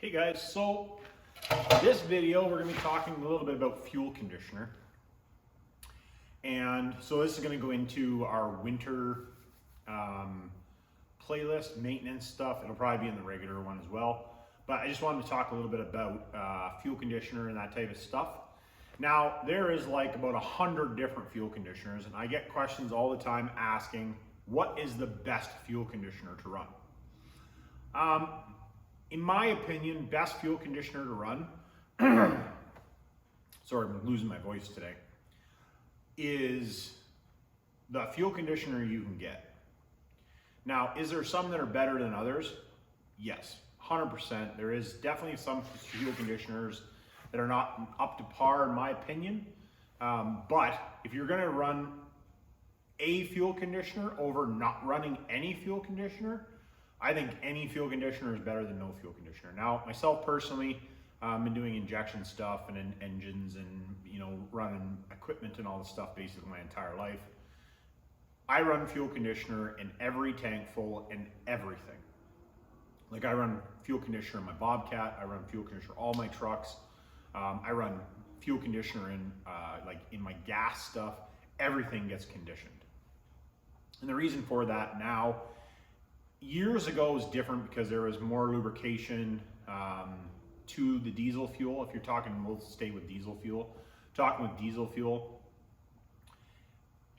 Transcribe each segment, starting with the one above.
Hey guys, so this video we're going to be talking a little bit about fuel conditioner. And so this is going to go into our winter playlist, maintenance stuff. It'll probably be in the regular one as well. But I just wanted to talk a little bit about fuel conditioner and that type of stuff. Now, there is like about 100 different fuel conditioners, and I get questions all the time asking, what is the best fuel conditioner to run? In my opinion, best fuel conditioner to run, sorry, I'm losing my voice today, is the fuel conditioner you can get. Now, is there some that are better than others? Yes, 100%. There is definitely some fuel conditioners that are not up to par in my opinion. But if you're gonna run a fuel conditioner over not running any fuel conditioner, I think any fuel conditioner is better than no fuel conditioner. Now, myself personally, I've been doing injection stuff and in engines and running equipment and all this stuff basically my entire life. I run fuel conditioner in every tank full and everything. Like I run fuel conditioner in my Bobcat, I run fuel conditioner in all my trucks. I run fuel conditioner in like in my gas stuff. Everything gets conditioned. And the reason for that now, years ago was different because there was more lubrication to the diesel fuel. If you're talking, we'll stay with diesel fuel. Talking with diesel fuel,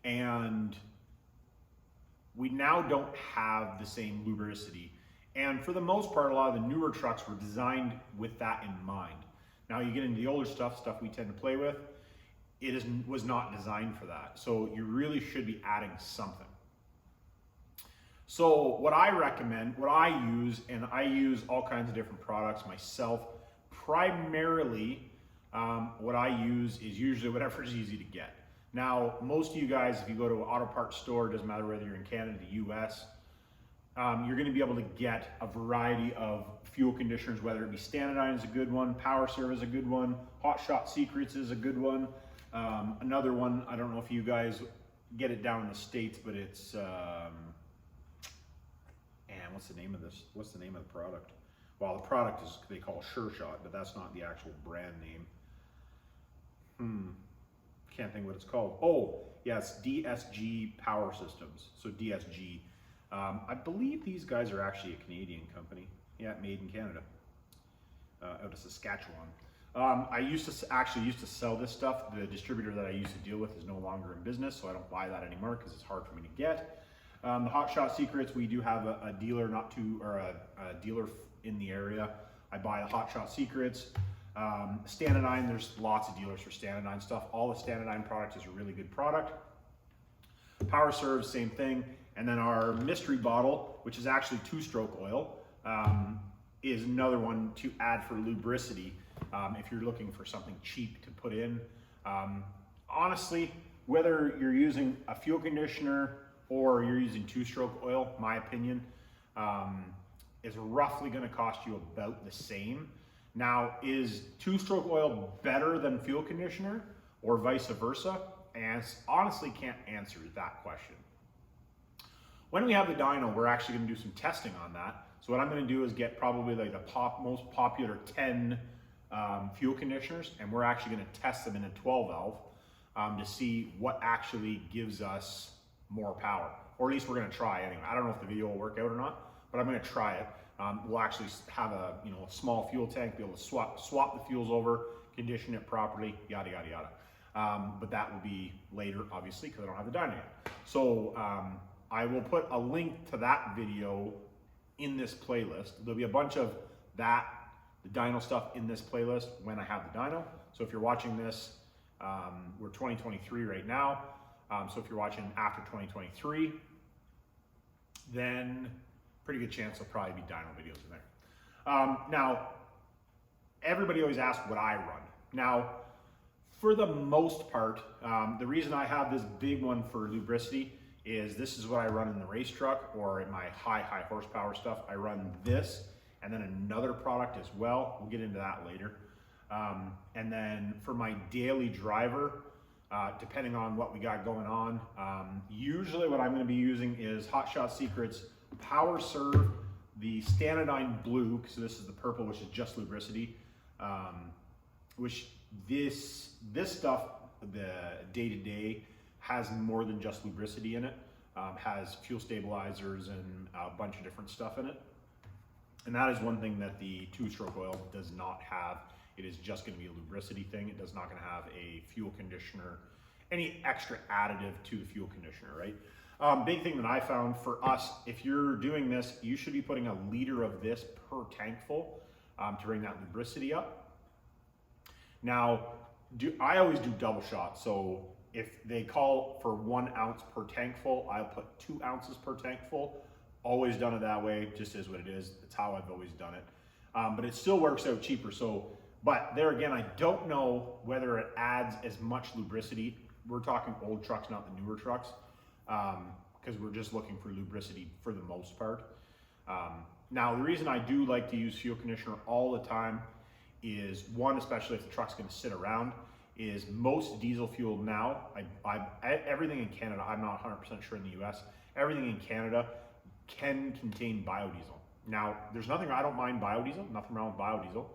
and we now don't have the same lubricity. And for the most part, a lot of the newer trucks were designed with that in mind. Now you get into the older stuff we tend to play with, was not designed for that. So you really should be adding something. So what I recommend, what I use, and I use all kinds of different products myself, primarily what I use is usually whatever is easy to get. Now, most of you guys, if you go to an auto parts store, it doesn't matter whether you're in Canada, US, you're gonna be able to get a variety of fuel conditioners, whether it be Standardine is a good one, Power Serve is a good one, Hot Shot Secrets is a good one. Another one, I don't know if you guys get it down in the States, but it's, and what's the name of this? What's the name of the product? Well, the product is, they call Sure Shot, but that's not the actual brand name. Can't think what it's called. Oh, yes, DSG Power Systems. So DSG. I believe these guys are actually a Canadian company. Yeah, made in Canada, out of Saskatchewan. I used to sell this stuff. The distributor that I used to deal with is no longer in business, so I don't buy that anymore because it's hard for me to get. The Hot Shot Secrets, we do have a dealer, a dealer in the area. I buy the Hot Shot Secrets. Standardine, there's lots of dealers for Standardine stuff. All the Standardine product is a really good product. Power Serve, same thing. And then our mystery bottle, which is actually 2-stroke oil, is another one to add for lubricity if you're looking for something cheap to put in. Honestly, whether you're using a fuel conditioner or you're using 2-stroke oil, my opinion, is roughly gonna cost you about the same. Now, is 2-stroke oil better than fuel conditioner or vice versa? And honestly can't answer that question. When we have the dyno, we're actually gonna do some testing on that. So what I'm gonna do is get probably like the most popular 10 fuel conditioners, and we're actually gonna test them in a 12 valve to see what actually gives us more power, or at least we're gonna try anyway. I don't know if the video will work out or not, but I'm gonna try it. We'll actually have a a small fuel tank, be able to swap the fuels over, condition it properly, yada yada yada. But that will be later, obviously, because I don't have the dyno yet. So I will put a link to that video in this playlist. There'll be a bunch of the dyno stuff in this playlist when I have the dyno. So if you're watching this, we're 2023 right now. So if you're watching after 2023, then pretty good chance there'll probably be dyno videos in there. Now, everybody always asks what I run. Now, for the most part, the reason I have this big one for lubricity is this is what I run in the race truck or in my high horsepower stuff. I run this and then another product as well. We'll get into that later. And then for my daily driver, depending on what we got going on, usually what I'm gonna be using is Hot Shot Secrets Power Serve the Stanidine Blue, so this is the purple, which is just lubricity, which this stuff, the day-to-day, has more than just lubricity in it. Has fuel stabilizers and a bunch of different stuff in it. And that is one thing that the two-stroke oil does not have. It is just going to be a lubricity thing. It does not going to have a fuel conditioner, any extra additive to the fuel conditioner, right? Big thing that I found for us, if you're doing this, you should be putting 1 liter of this per tank full to bring that lubricity up. Now, I always do double shot. So if they call for 1 ounce per tank full, I'll put 2 ounces per tank full. Always done it that way, just is what it is. It's how I've always done it. But it still works out cheaper. So, but there again, I don't know whether it adds as much lubricity. We're talking old trucks, not the newer trucks, because we're just looking for lubricity for the most part. Now, the reason I do like to use fuel conditioner all the time is, one, especially if the truck's going to sit around, is most diesel fuel now, everything in Canada, I'm not 100% sure in the US, everything in Canada can contain biodiesel. Now, there's nothing, I don't mind biodiesel, nothing wrong with biodiesel.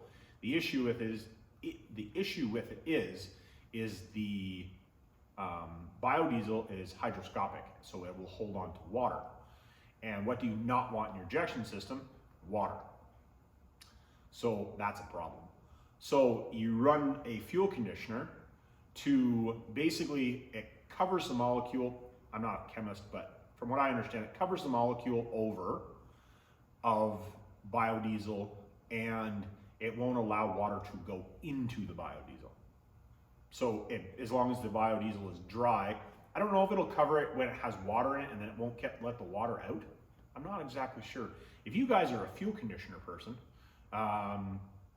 The issue with it is the biodiesel is hydroscopic, so it will hold on to water. And what do you not want in your injection system? Water. So that's a problem. So you run a fuel conditioner to basically, it covers the molecule, I'm not a chemist, but from what I understand, it covers the molecule over of biodiesel, and it won't allow water to go into the biodiesel. So as long as the biodiesel is dry, I don't know if it'll cover it when it has water in it and then it won't let the water out. I'm not exactly sure. If you guys are a fuel conditioner person,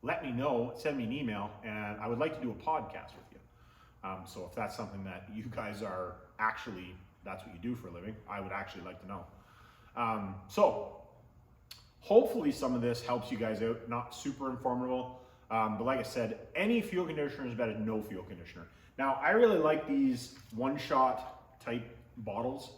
let me know, send me an email, and I would like to do a podcast with you. So if that's something that you guys are actually, that's what you do for a living, I would actually like to know. So hopefully some of this helps you guys out, not super informative, but like I said, any fuel conditioner is better than no fuel conditioner. Now, I really like these one-shot type bottles.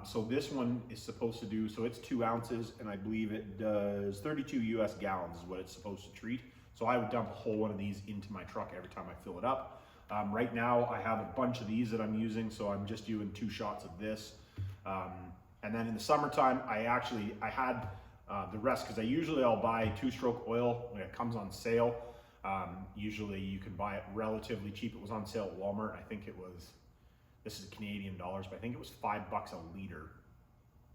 So this one is supposed to do, so it's 2 ounces, and I believe it does 32 US gallons is what it's supposed to treat. So I would dump a whole one of these into my truck every time I fill it up. Right now I have a bunch of these that I'm using, so I'm just doing 2 shots of this. And then in the summertime, I had the rest, because I'll buy two-stroke oil when it comes on sale. Usually you can buy it relatively cheap. It was on sale at Walmart. I think it was, this is Canadian dollars, but I think it was $5 a liter.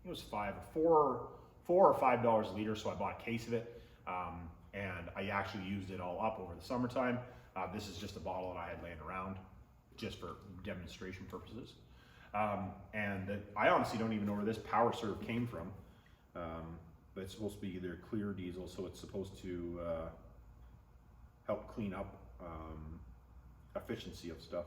It was $4 or $5 a liter, so I bought a case of it, and I actually used it all up over the summertime. This is just a bottle that I had laying around, just for demonstration purposes. I honestly don't even know where this Power Serve came from, but it's supposed to be either clear diesel, so it's supposed to help clean up efficiency of stuff.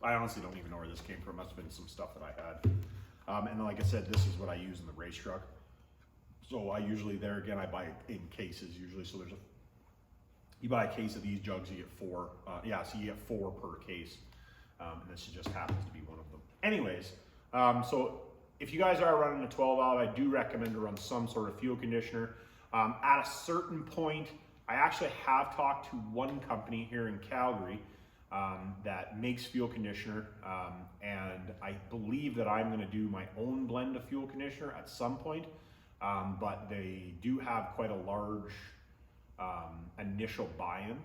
I honestly don't even know where this came from. Must have been some stuff that I had. And like I said, this is what I use in the race truck. So I usually, there again, I buy it in cases usually. So you buy a case of these jugs, you get 4. So you get 4 per case. And this just happens to be one of them. Anyways, so if you guys are running a 12 valve, I do recommend to run some sort of fuel conditioner. At a certain point, I actually have talked to one company here in Calgary that makes fuel conditioner, and I believe that I'm going to do my own blend of fuel conditioner at some point, but they do have quite a large initial buy-in,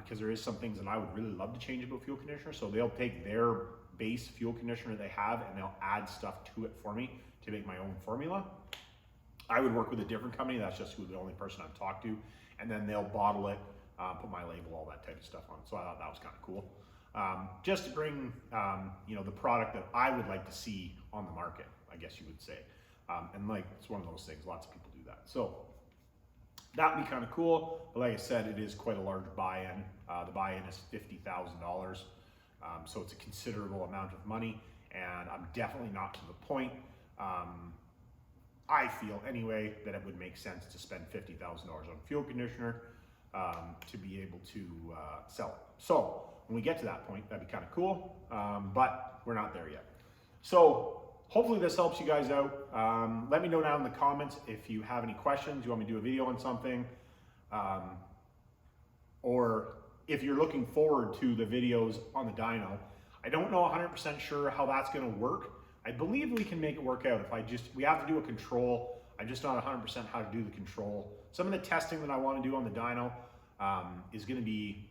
because there is some things that I would really love to change about fuel conditioner. So they'll take their base fuel conditioner they have and they'll add stuff to it for me to make my own formula. I would work with a different company. That's just the only person I've talked to, and then they'll bottle it, put my label, all that type of stuff on. So I thought that was kind of cool. Just to bring, the product that I would like to see on the market, I guess you would say. And like, it's one of those things, lots of people do that. So that would be kind of cool. But like I said, it is quite a large buy-in. The buy-in is $50,000. So it's a considerable amount of money, and I'm definitely not to the point. I feel anyway that it would make sense to spend $50,000 on fuel conditioner to be able to sell it. So when we get to that point, that'd be kind of cool, but we're not there yet. So hopefully this helps you guys out. Let me know down in the comments if you have any questions, you want me to do a video on something, or if you're looking forward to the videos on the dyno. I don't know 100% sure how that's going to work. I believe we can make it work out. We have to do a control. I'm just not 100% how to do the control. Some of the testing that I want to do on the dyno is going to be,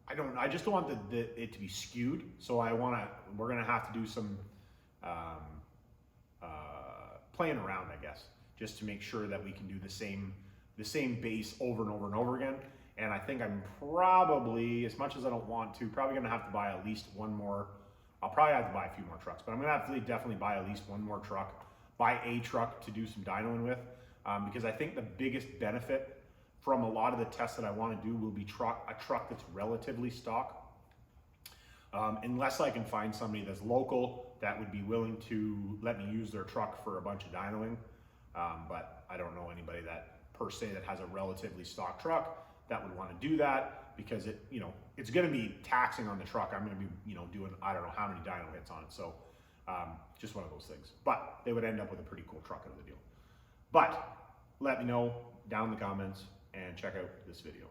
I just don't want it to be skewed. So we're going to have to do some playing around, I guess, just to make sure that we can do the same bass over and over and over again. And I think I'm probably, as much as I don't want to, probably going to have to buy at least one more. I'll probably have to buy a few more trucks, but I'm going to have to definitely buy at least one more truck, buy a truck to do some dynoing with, because I think the biggest benefit from a lot of the tests that I want to do will be a truck that's relatively stock. Unless I can find somebody that's local that would be willing to let me use their truck for a bunch of dynoing. But I don't know anybody that per se that has a relatively stock truck that would want to do that, because it's going to be taxing on the truck. I'm going to be, doing, I don't know how many dyno hits on it. So just one of those things, but they would end up with a pretty cool truck out of the deal. But let me know down in the comments and check out this video.